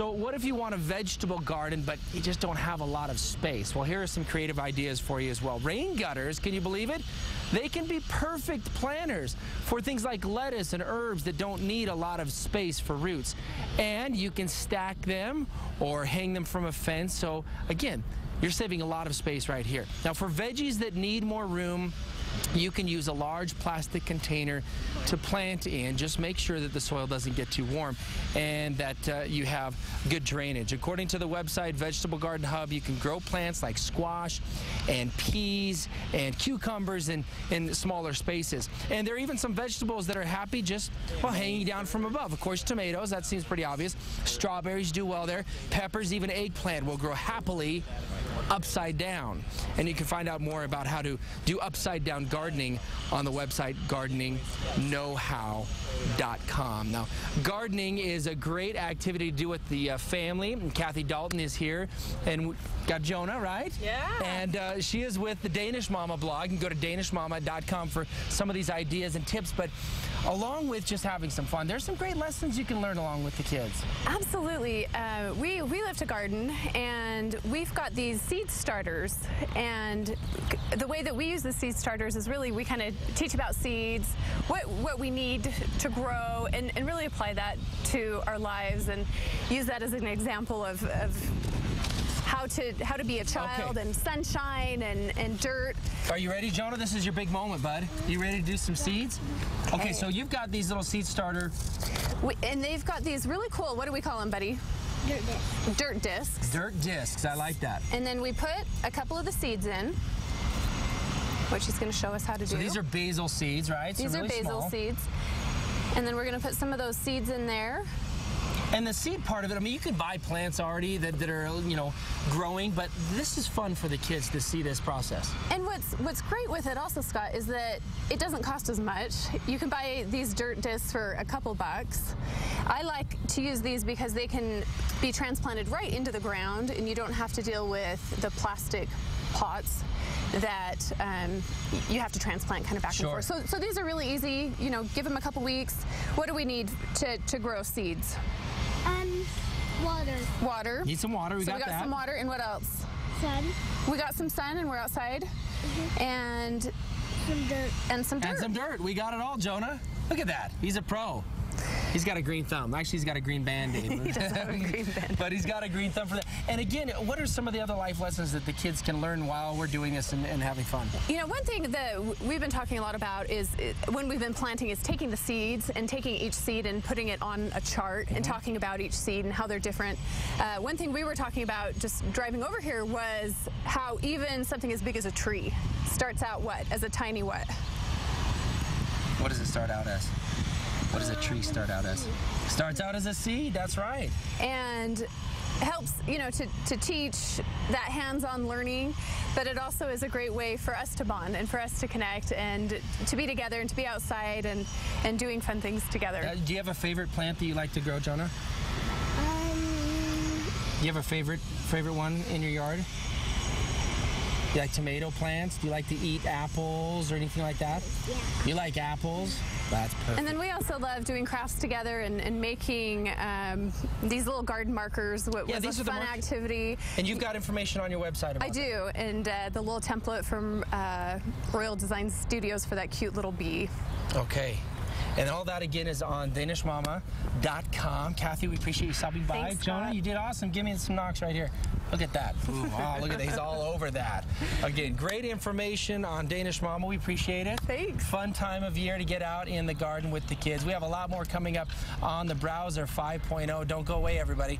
So what if you want a vegetable garden, but you just don't have a lot of space? Well, here are some creative ideas for you as well. Rain gutters, can you believe it? They can be perfect planters for things like lettuce and herbs that don't need a lot of space for roots. And you can stack them or hang them from a fence. So again, you're saving a lot of space right here. Now for veggies that need more room, you can use a large plastic container to plant in. Just make sure that the soil doesn't get too warm and that you have good drainage. According to the website Vegetable Garden Hub, you can grow plants like squash and peas and cucumbers in smaller spaces. And there are even some vegetables that are happy just hanging down from above. Of course, tomatoes, that seems pretty obvious. Strawberries do well there. Peppers, even eggplant will grow happily upside down. And you can find out more about how to do upside down gardening on the website gardeningknowhow.com. Now, gardening is a great activity to do with the family. And Kathy Dalton is here, and we got Jonah, right? Yeah. And she is with the Danish Mama blog. You can go to DanishMama.com for some of these ideas and tips, but along with just having some fun, there's some great lessons you can learn along with the kids. Absolutely. We live to garden, and we've got these seed starters, and the way that we use the seed starters is really we kind of teach about seeds, what we need to grow, and really apply that to our lives and use that as an example of how to be a child, and sunshine and dirt. Are you ready, Jonah? This is your big moment, bud. You ready to do some seeds? Okay, so you've got these little seed starter. And they've got these really cool, what do we call them, buddy? Dirt discs. Dirt discs. Dirt discs, I like that. And then we put a couple of the seeds in, which he's going to show us how to do. So these are basil seeds, right? These are basil seeds. And then we're going to put some of those seeds in there. And the seed part of it, I mean, you can buy plants already that are, you know, growing, but this is fun for the kids to see this process. And what's great with it also, Scott, is that it doesn't cost as much. You can buy these dirt discs for a couple bucks. I like to use these because they can be transplanted right into the ground, and you don't have to deal with the plastic pots that you have to transplant kind of back and forth. So these are really easy. You know, give them a couple weeks. What do we need to grow seeds? Water. Water. Need some water. We got that. Some water, and what else? Sun. We got some sun, and we're outside. And some dirt. And some dirt. And some dirt. We got it all, Jonah. Look at that. He's a pro. He's got a green thumb. Actually, he's got a green Band-Aid. He does have a green Band-Aid. But he's got a green thumb for that. And again, what are some of the other life lessons that the kids can learn while we're doing this and having fun? You know, one thing that we've been talking a lot about is when we've been planting is taking the seeds and taking each seed and putting it on a chart and talking about each seed and how they're different. One thing we were talking about just driving over here was how even something as big as a tree starts out what? As a tiny what? What does it start out as? What does a tree start out as? Starts out as a seed, that's right. And helps, you know, to teach that hands-on learning, but it also is a great way for us to bond and for us to connect and to be together and to be outside and doing fun things together. Do you have a favorite plant that you like to grow, Jonah? Do you have a favorite one in your yard? Do you like tomato plants? Do you like to eat apples or anything like that? Yeah. You like apples? That's perfect. And then we also love doing crafts together and making these little garden markers. These are a fun activity. And you've got information on your website about I do, and the little template from Royal Design Studios for that cute little bee. Okay. And all that, again, is on DanishMama.com. Kathy, we appreciate you stopping by. Thanks, Jonah, Scott. you did awesome. Give me some knocks right here. Look at that. Ooh, wow, look at that. He's all over that. Again, great information on Danish Mama. We appreciate it. Thanks. Fun time of year to get out in the garden with the kids. We have a lot more coming up on the Browser 5.0. Don't go away, everybody.